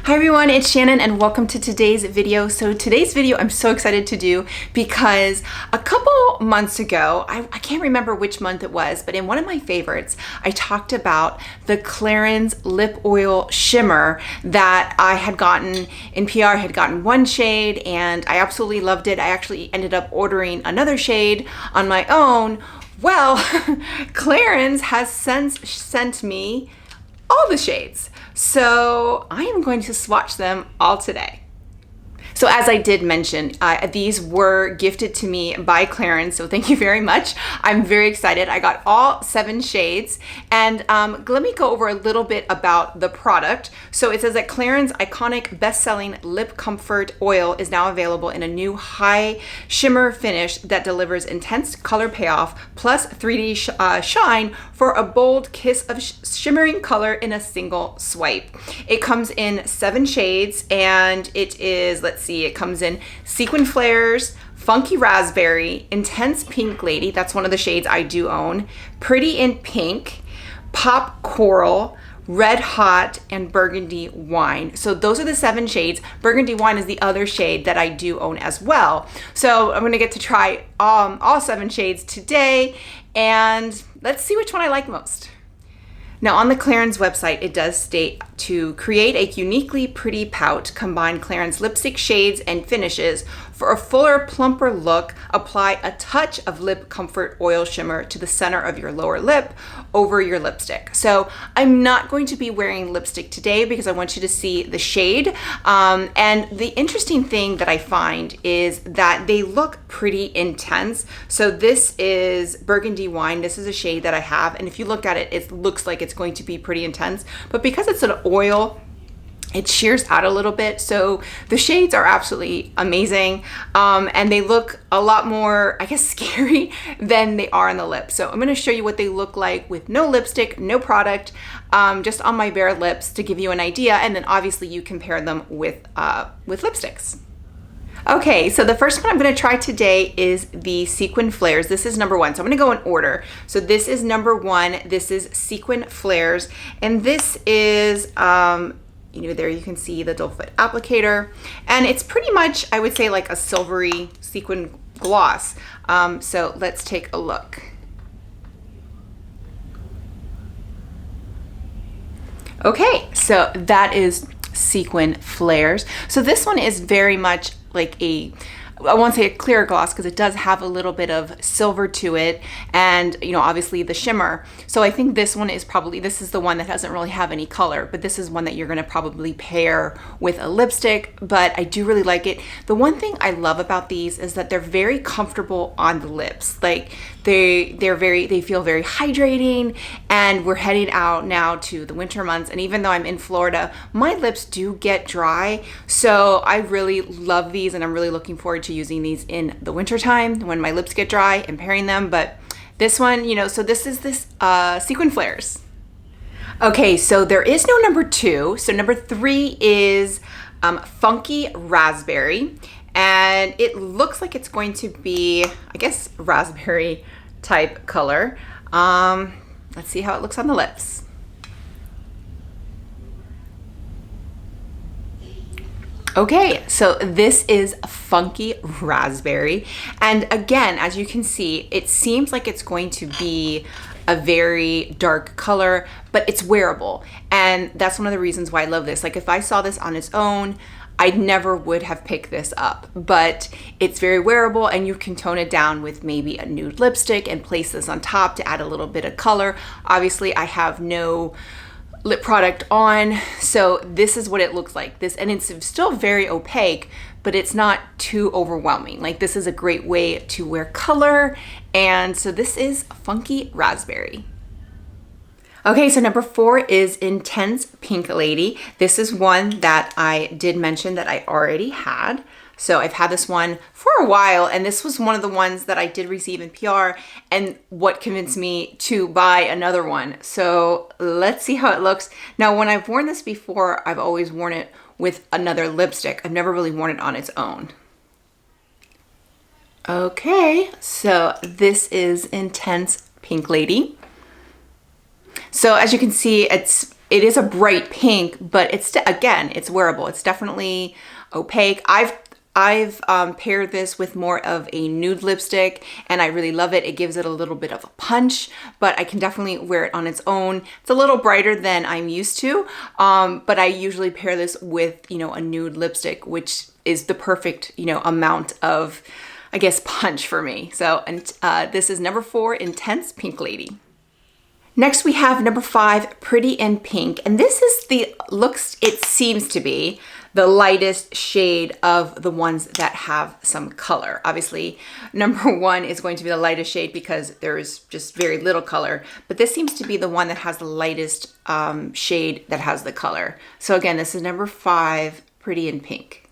Hi everyone, it's Shannon and welcome to today's video. So today's video I'm so excited to do because a couple months ago, I can't remember which month it was, but in one of my favorites, I talked about the Clarins Lip Oil Shimmer that I had gotten in PR. I had gotten one shade and I absolutely loved it. I actually ended up ordering another shade on my own. Well, Clarins has since sent me all the shades. So I am going to swatch them all today. So as I did mention, these were gifted to me by Clarins, so thank you very much. I'm very excited. I got all 7 shades, and let me go over a little bit about the product. So it says that Clarins' iconic best-selling Lip Comfort Oil is now available in a new high shimmer finish that delivers intense color payoff plus 3D shine for a bold kiss of shimmering color in a single swipe. It comes in 7 shades, and it is, let's see, it comes in Sequin Flares, Funky Raspberry, Intense Pink Lady, that's one of the shades I do own, Pretty in Pink, Pop Coral, Red Hot, and Burgundy Wine. So those are the 7 shades. Burgundy Wine is the other shade that I do own as well. So I'm gonna get to try all 7 shades today, and let's see which one I like most. Now on the Clarins website, it does state to create a uniquely pretty pout, combine Clarins lipstick shades and finishes. For a fuller, plumper look, apply a touch of Lip Comfort Oil Shimmer to the center of your lower lip over your lipstick. So I'm not going to be wearing lipstick today because I want you to see the shade. And the interesting thing that I find is that they look pretty intense. So this is Burgundy Wine. This is a shade that I have. And if you look at it, it looks like it's going to be pretty intense. But because it's an oil, it shears out a little bit. So the shades are absolutely amazing. And they look a lot more, I guess, scary than they are on the lip. So I'm gonna show you what they look like with no lipstick, no product, just on my bare lips to give you an idea. And then obviously you compare them with lipsticks. Okay, so the first one I'm gonna try today is the Sequin Flares. This is number 1, so I'm gonna go in order. So this is number 1, this is Sequin Flares, and this is, there you can see the doe foot applicator, and it's pretty much, I would say, like a silvery sequin gloss. So let's take a look. Okay, so that is Sequin Flares. So this one is very much like I won't say a clear gloss because it does have a little bit of silver to it, and obviously the shimmer. So I think this one is this is the one that doesn't really have any color, but this is one that you're going to probably pair with a lipstick. But I do really like it. The one thing I love about these is that they're very comfortable on the lips. Like they feel very hydrating, and we're heading out now to the winter months, and even though I'm in Florida, my lips do get dry. So I really love these, and I'm really looking forward to using these in the winter time when my lips get dry and pairing them. But this one, so this is this Sequin Flares. Okay, so there is no number 2. So number 3 is Funky Raspberry, and it looks like it's going to be, I guess, raspberry type color. Let's see how it looks on the lips. Okay, so this is Funky Raspberry, and again, as you can see, it seems like it's going to be a very dark color, but it's wearable, and that's one of the reasons why I love this. Like if I saw this on its own, I never would have picked this up, but it's very wearable, and you can tone it down with maybe a nude lipstick and place this on top to add a little bit of color. Obviously, I have no lip product on, so this is what it looks like. And it's still very opaque, but it's not too overwhelming. Like this is a great way to wear color, and so this is Funky Raspberry. Okay, so number 4 is Intense Pink Lady. This is one that I did mention that I already had. So I've had this one for a while, and this was one of the ones that I did receive in PR and what convinced me to buy another one. So let's see how it looks. Now, when I've worn this before, I've always worn it with another lipstick. I've never really worn it on its own. Okay, so this is Intense Pink Lady. So as you can see, it's it is a bright pink, but it's, again, it's wearable. It's definitely opaque. I've paired this with more of a nude lipstick, and I really love it. It gives it a little bit of a punch, but I can definitely wear it on its own. It's a little brighter than I'm used to, but I usually pair this with, you know, a nude lipstick, which is the perfect, you know, amount of, I guess, punch for me. So, and this is number 4, Intense Pink Lady. Next we have number 5, Pretty in Pink, and this is it seems to be the lightest shade of the ones that have some color. Obviously, number 1 is going to be the lightest shade because there is just very little color, but this seems to be the one that has the lightest shade that has the color. So again, this is number 5, Pretty in Pink.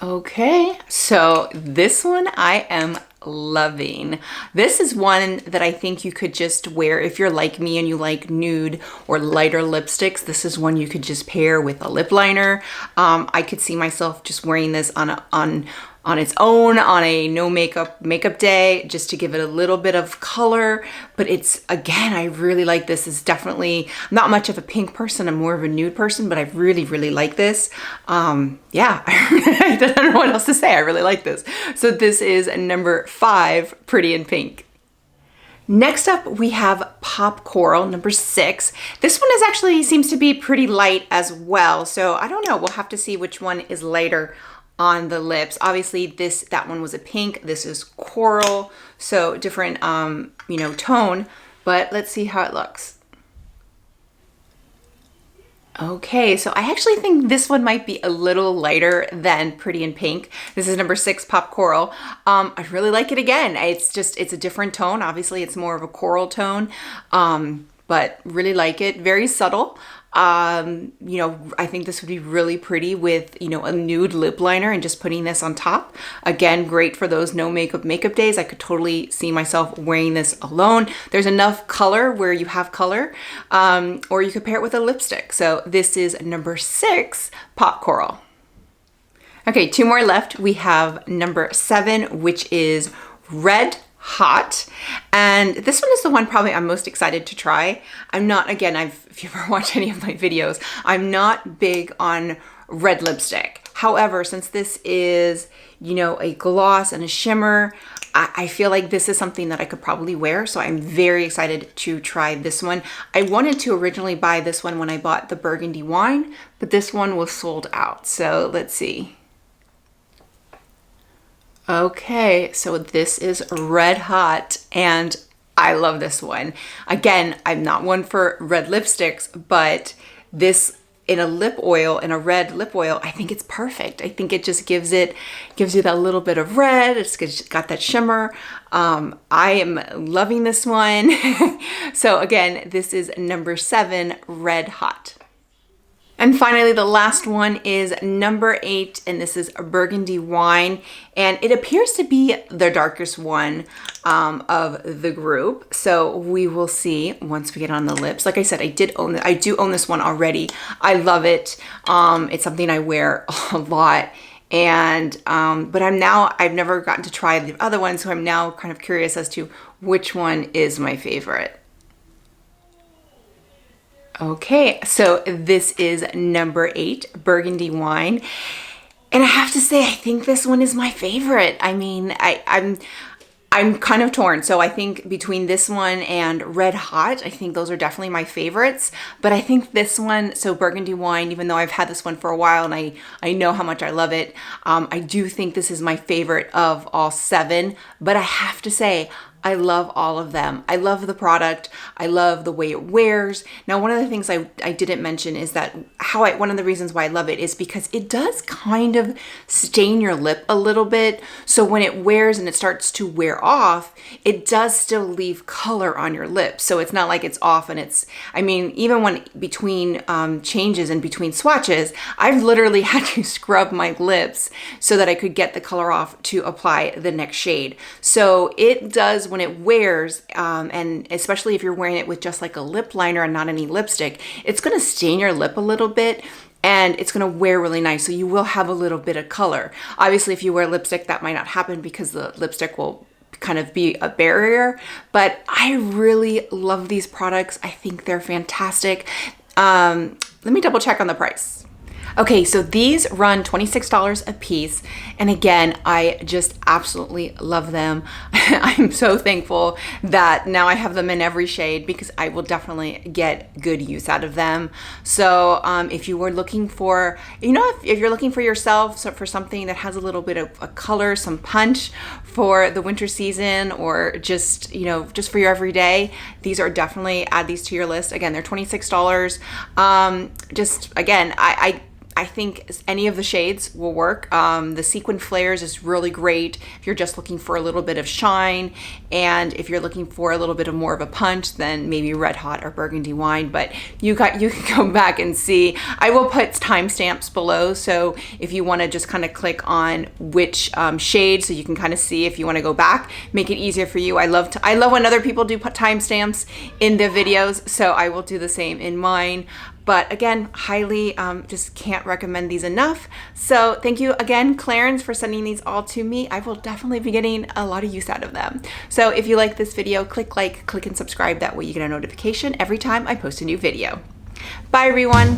Okay, so this one I am loving. This is one that I think you could just wear if you're like me and you like nude or lighter lipsticks. This is one you could just pair with a lip liner. I could see myself just wearing this on its own on a no makeup day, just to give it a little bit of color. But it's, again, I really like this. It's definitely, I'm not much of a pink person. I'm more of a nude person, but I really, really like this. Yeah, I don't know what else to say. I really like this. So this is number 5, Pretty in Pink. Next up, we have Pop Coral, number 6. This one is actually seems to be pretty light as well. So I don't know. We'll have to see which one is lighter on the lips. Obviously that one was a pink. This is coral. So different, you know, tone, but let's see how it looks. Okay, so I actually think this one might be a little lighter than Pretty in Pink. This is number 6, Pop Coral. I really like it again. It's a different tone. Obviously, it's more of a coral tone, but really like it. Very subtle. You know, I think this would be really pretty with, you know, a nude lip liner and just putting this on top. Again, great for those no makeup days. I could totally see myself wearing this alone. There's enough color where you have color, or you could pair it with a lipstick. So this is number 6, Pop Coral. Okay, 2 more left. We have number 7, which is Red Hot, and this one is the one probably I'm most excited to try. I'm not, again, if you ever watch any of my videos, I'm not big on red lipstick. However, since this is, you know, a gloss and a shimmer, I feel like this is something that I could probably wear, so I'm very excited to try this one. I wanted to originally buy this one when I bought the Burgundy Wine, but this one was sold out, so let's see. Okay, so this is Red Hot, and I love this one. Again, I'm not one for red lipsticks, but this in a lip oil, in a red lip oil, I think it's perfect. I think it just gives you that little bit of red. It's got that shimmer. I am loving this one. So again, this is number 7, Red Hot. And finally, the last one is number 8, and this is a Burgundy Wine, and it appears to be the darkest one of the group. So we will see once we get on the lips. Like I said, I do own this one already. I love it. It's something I wear a lot, and but I've never gotten to try the other one, so I'm now kind of curious as to which one is my favorite. Okay, so this is number 8, Burgundy Wine. And I have to say, I think this one is my favorite. I mean, I'm kind of torn. So I think between this one and Red Hot, I think those are definitely my favorites. But I think this one, so Burgundy Wine, even though I've had this one for a while and I know how much I love it, I do think this is my favorite of all 7. But I have to say, I love all of them. I love the product. I love the way it wears. Now, one of the things I didn't mention is that one of the reasons why I love it is because it does kind of stain your lip a little bit. So when it wears and it starts to wear off, it does still leave color on your lips. So it's not like it's off and I mean, even when between changes and between swatches, I've literally had to scrub my lips so that I could get the color off to apply the next shade. So it does, when it wears, and especially if you're wearing it with just like a lip liner and not any lipstick, it's going to stain your lip a little bit and it's going to wear really nice. So you will have a little bit of color. Obviously, if you wear lipstick, that might not happen because the lipstick will kind of be a barrier, but I really love these products. I think they're fantastic. Let me double check on the price. Okay, so these run $26 a piece. And again, I just absolutely love them. I'm so thankful that now I have them in every shade because I will definitely get good use out of them. So if you were looking for, if you're looking for yourself, so for something that has a little bit of a color, some punch for the winter season, or just, just for your everyday, these are definitely, add these to your list. Again, they're $26. Just again, I think any of the shades will work. The Sequin Flares is really great if you're just looking for a little bit of shine, and if you're looking for a little bit of more of a punch, then maybe Red Hot or Burgundy Wine. But you can go back and see. I will put timestamps below, so if you want to just kind of click on which shade, so you can kind of see if you want to go back, make it easier for you. I love when other people do put timestamps in their videos, so I will do the same in mine. But again, highly, just can't recommend these enough. So thank you again, Clarins, for sending these all to me. I will definitely be getting a lot of use out of them. So if you like this video, click like, click and subscribe. That way you get a notification every time I post a new video. Bye everyone.